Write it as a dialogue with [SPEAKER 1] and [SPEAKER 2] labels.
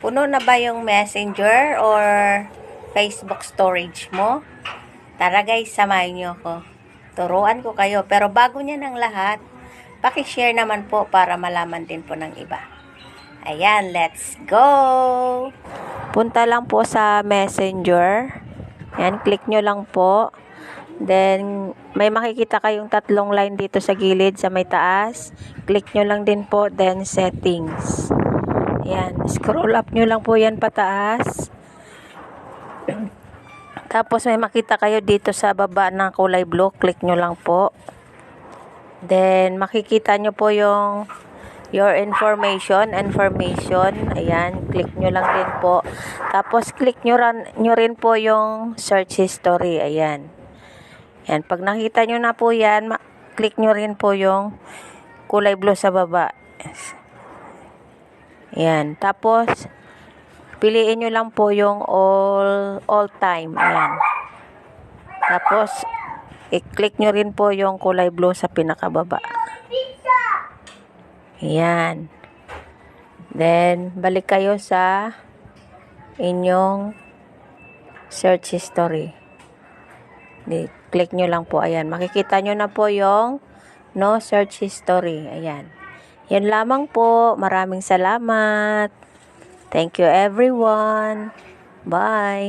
[SPEAKER 1] Puno na ba yung Messenger or Facebook storage mo? Tara guys, samahin niyo ako. Turuan ko kayo. Pero bago niyan ang lahat, paki-share naman po para malaman din po ng iba. Ayan, let's go! Punta lang po sa Messenger. Ayan, click nyo lang po. Then, may makikita kayong tatlong line dito sa gilid, sa may taas. Click nyo lang din po, then settings. Ayan, scroll up nyo lang po yan pataas. Tapos may makita kayo dito sa baba ng kulay blue, click nyo lang po. Then, makikita nyo po yung your information. Ayan, click nyo lang din po. Tapos, click nyo rin po yung search history. Ayan. Ayan, pag nakita nyo na po yan, click nyo rin po yung kulay blue sa baba. Ayan. Tapos, piliin nyo lang po yung all time. Ayan. Tapos, i-click nyo rin po yung kulay blue sa pinakababa. Ayan. Then, balik kayo sa inyong search history. Click nyo lang po. Ayan. Makikita nyo na po yung no search history. Ayan. Yan lamang po. Maraming salamat. Thank you everyone. Bye.